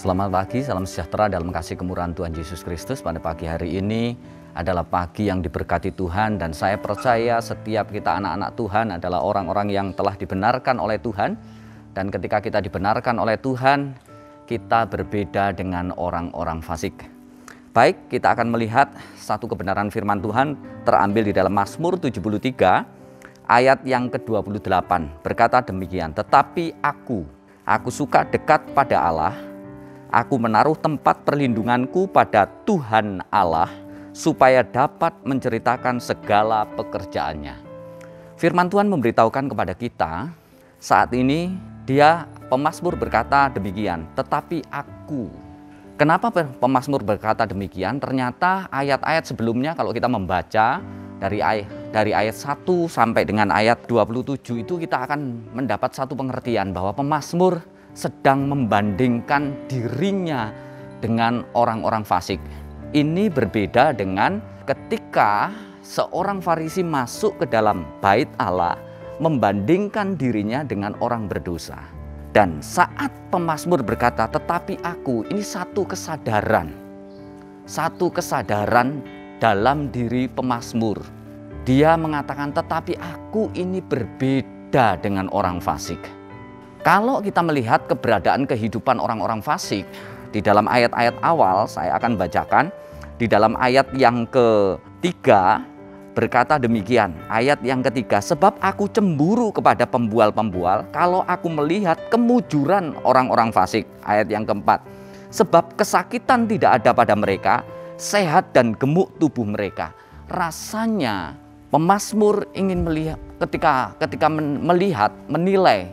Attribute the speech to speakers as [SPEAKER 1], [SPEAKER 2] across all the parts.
[SPEAKER 1] Selamat pagi, salam sejahtera dalam kasih kemurahan Tuhan Yesus Kristus. Pada pagi hari ini adalah pagi yang diberkati Tuhan, dan saya percaya setiap kita anak-anak Tuhan adalah orang-orang yang telah dibenarkan oleh Tuhan. Dan ketika kita dibenarkan oleh Tuhan, kita berbeda dengan orang-orang fasik. Baik, kita akan melihat satu kebenaran firman Tuhan terambil di dalam Mazmur 73 ayat yang ke-28. Berkata demikian, "Tetapi aku suka dekat pada Allah. Aku menaruh tempat perlindunganku pada Tuhan Allah, supaya dapat menceritakan segala pekerjaannya." Firman Tuhan memberitahukan kepada kita saat ini, pemazmur berkata demikian, "Tetapi aku." Kenapa pemazmur berkata demikian? Ternyata ayat-ayat sebelumnya kalau kita membaca dari ayat 1 sampai dengan ayat 27 itu kita akan mendapat satu pengertian bahwa pemazmur sedang membandingkan dirinya dengan orang-orang fasik. Ini berbeda dengan ketika seorang Farisi masuk ke dalam bait Allah membandingkan dirinya dengan orang berdosa. Dan saat pemazmur berkata, "Tetapi aku," ini satu kesadaran dalam diri pemazmur. Dia mengatakan, "Tetapi aku ini berbeda dengan orang fasik." Kalau kita melihat keberadaan kehidupan orang-orang fasik di dalam ayat-ayat awal, saya akan bacakan di dalam ayat yang ketiga berkata demikian. Ayat yang ketiga, "Sebab aku cemburu kepada pembual-pembual kalau aku melihat kemujuran orang-orang fasik." Ayat yang keempat, "Sebab kesakitan tidak ada pada mereka, sehat dan gemuk tubuh mereka." Rasanya pemazmur ingin melihat ketika menilai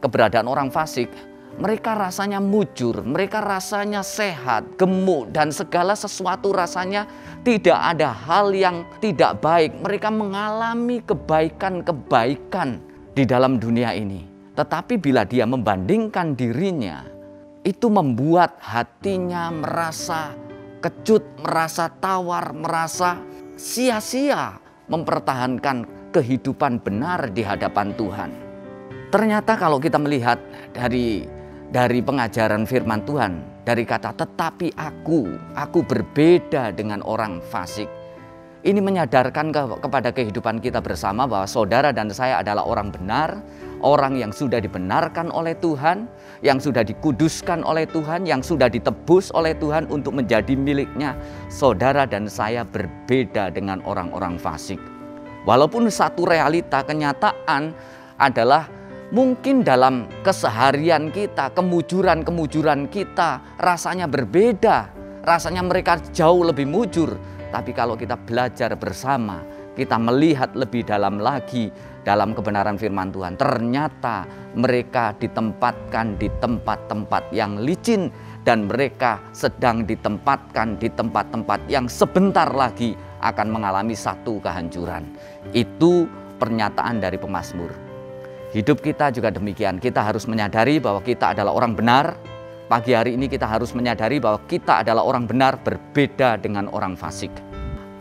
[SPEAKER 1] keberadaan orang fasik, mereka rasanya mujur, mereka rasanya sehat, gemuk, dan segala sesuatu rasanya tidak ada hal yang tidak baik. Mereka mengalami kebaikan-kebaikan di dalam dunia ini. Tetapi bila dia membandingkan dirinya, itu membuat hatinya merasa kecut, merasa tawar, merasa sia-sia mempertahankan kehidupan benar di hadapan Tuhan. Ternyata kalau kita melihat dari pengajaran firman Tuhan, dari kata "tetapi aku berbeda dengan orang fasik", ini menyadarkan kepada kehidupan kita bersama bahwa saudara dan saya adalah orang benar, orang yang sudah dibenarkan oleh Tuhan, yang sudah dikuduskan oleh Tuhan, yang sudah ditebus oleh Tuhan untuk menjadi miliknya. Saudara dan saya berbeda dengan orang-orang fasik. Walaupun satu realita kenyataan adalah mungkin dalam keseharian kita, kemujuran kita rasanya berbeda. Rasanya mereka jauh lebih mujur. Tapi kalau kita belajar bersama, kita melihat lebih dalam lagi dalam kebenaran firman Tuhan. Ternyata mereka ditempatkan di tempat-tempat yang licin. Dan mereka sedang ditempatkan di tempat-tempat yang sebentar lagi akan mengalami satu kehancuran. Itu pernyataan dari pemazmur. Hidup kita juga demikian. Kita harus menyadari bahwa kita adalah orang benar. Pagi hari ini kita harus menyadari bahwa kita adalah orang benar, berbeda dengan orang fasik.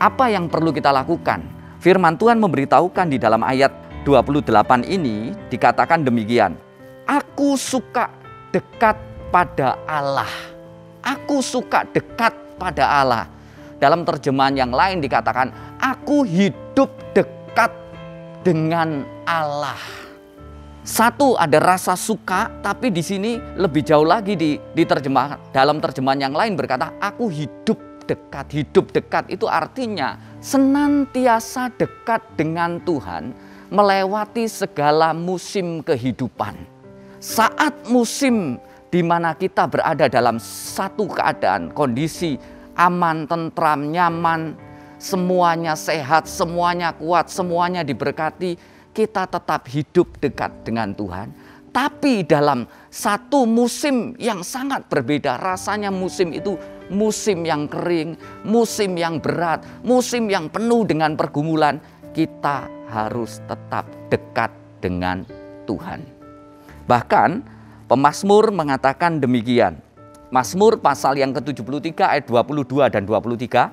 [SPEAKER 1] Apa yang perlu kita lakukan? Firman Tuhan memberitahukan di dalam ayat 28 ini dikatakan demikian. "Aku suka dekat pada Allah." Aku suka dekat pada Allah. Dalam terjemahan yang lain dikatakan, "Aku hidup dekat dengan Allah." Satu, ada rasa suka, tapi di sini lebih jauh lagi dalam terjemahan yang lain berkata, "Aku hidup dekat." Hidup dekat itu artinya senantiasa dekat dengan Tuhan melewati segala musim kehidupan. Saat musim di mana kita berada dalam satu keadaan, kondisi aman, tentram, nyaman, semuanya sehat, semuanya kuat, semuanya diberkati, kita tetap hidup dekat dengan Tuhan. Tapi dalam satu musim yang sangat berbeda, rasanya musim itu musim yang kering, musim yang berat, musim yang penuh dengan pergumulan, kita harus tetap dekat dengan Tuhan. Bahkan pemazmur mengatakan demikian. Mazmur pasal yang ke-73 ayat 22 dan 23,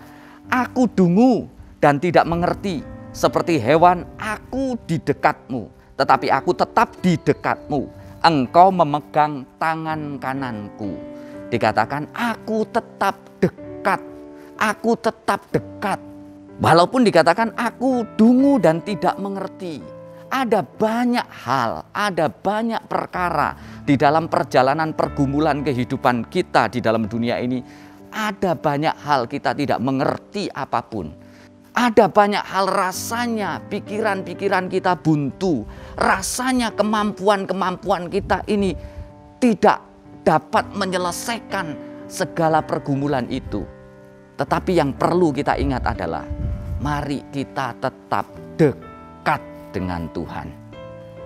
[SPEAKER 1] "Aku dungu dan tidak mengerti. Seperti hewan aku di dekatmu, tetapi aku tetap di dekatmu. Engkau memegang tangan kananku." Dikatakan aku tetap dekat, aku tetap dekat. Walaupun dikatakan aku dungu dan tidak mengerti. Ada banyak hal, ada banyak perkara di dalam perjalanan pergumulan kehidupan kita di dalam dunia ini. Ada banyak hal kita tidak mengerti apapun. Ada banyak hal rasanya pikiran-pikiran kita buntu. Rasanya kemampuan-kemampuan kita ini tidak dapat menyelesaikan segala pergumulan itu. Tetapi yang perlu kita ingat adalah mari kita tetap dekat dengan Tuhan.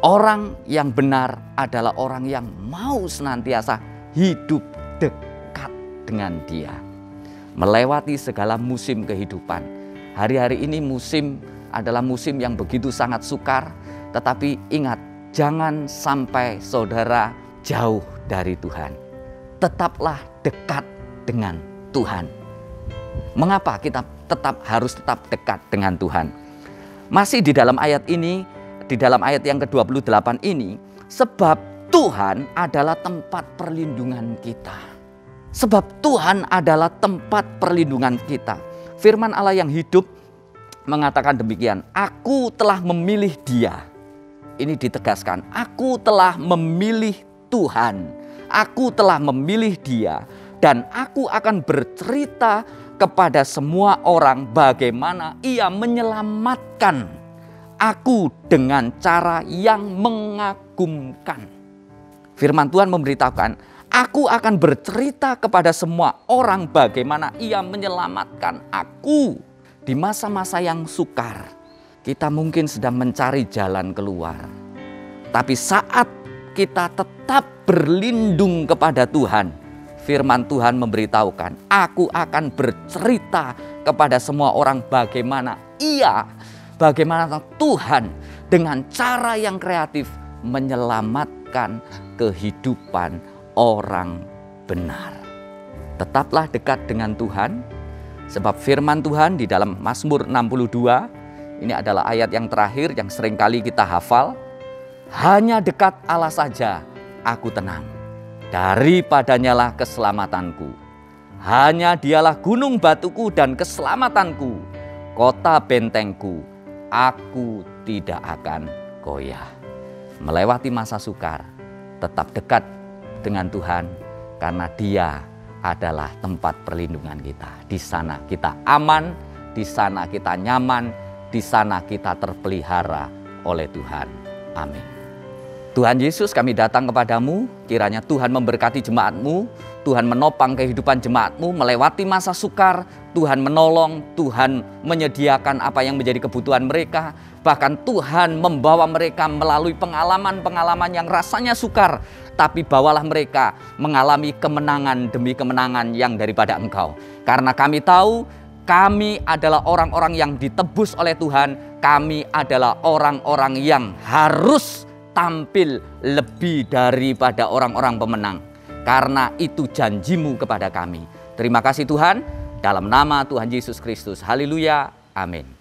[SPEAKER 1] Orang yang benar adalah orang yang mau senantiasa hidup dekat dengan Dia. Melewati segala musim kehidupan. Hari-hari ini musim adalah musim yang begitu sangat sukar. Tetapi ingat, jangan sampai saudara jauh dari Tuhan. Tetaplah dekat dengan Tuhan. Mengapa kita harus tetap dekat dengan Tuhan? Masih di dalam ayat ini, di dalam ayat yang ke-28 ini, sebab Tuhan adalah tempat perlindungan kita. Sebab Tuhan adalah tempat perlindungan kita. Firman Allah yang hidup mengatakan demikian, aku telah memilih Dia. Ini ditegaskan, aku telah memilih Tuhan. Aku telah memilih Dia. Dan aku akan bercerita kepada semua orang bagaimana Ia menyelamatkan aku dengan cara yang mengagumkan. Firman Tuhan memberitahukan, aku akan bercerita kepada semua orang bagaimana Ia menyelamatkan aku. Di masa-masa yang sukar, kita mungkin sedang mencari jalan keluar. Tapi saat kita tetap berlindung kepada Tuhan, firman Tuhan memberitahukan, aku akan bercerita kepada semua orang bagaimana Tuhan dengan cara yang kreatif menyelamatkan kehidupan orang benar. Tetaplah dekat dengan Tuhan, sebab firman Tuhan di dalam Mazmur 62, ini adalah ayat yang terakhir yang seringkali kita hafal. Hanya dekat Allah saja aku tenang. Daripadanyalah keselamatanku. Hanya Dialah gunung batuku dan keselamatanku, kota bentengku. Aku tidak akan goyah. Melewati masa sukar, tetap dekat dengan Tuhan, karena Dia adalah tempat perlindungan kita. Di sana kita aman, di sana kita nyaman, di sana kita terpelihara oleh Tuhan. Amin. Tuhan Yesus, kami datang kepadamu, kiranya Tuhan memberkati jemaatmu, Tuhan menopang kehidupan jemaatmu melewati masa sukar, Tuhan menolong, Tuhan menyediakan apa yang menjadi kebutuhan mereka, bahkan Tuhan membawa mereka melalui pengalaman-pengalaman yang rasanya sukar, tapi bawalah mereka mengalami kemenangan demi kemenangan yang daripada Engkau. Karena kami tahu, kami adalah orang-orang yang ditebus oleh Tuhan, kami adalah orang-orang yang harus tampil lebih daripada orang-orang pemenang. Karena itu janjimu kepada kami. Terima kasih Tuhan, dalam nama Tuhan Yesus Kristus. Haleluya. Amin.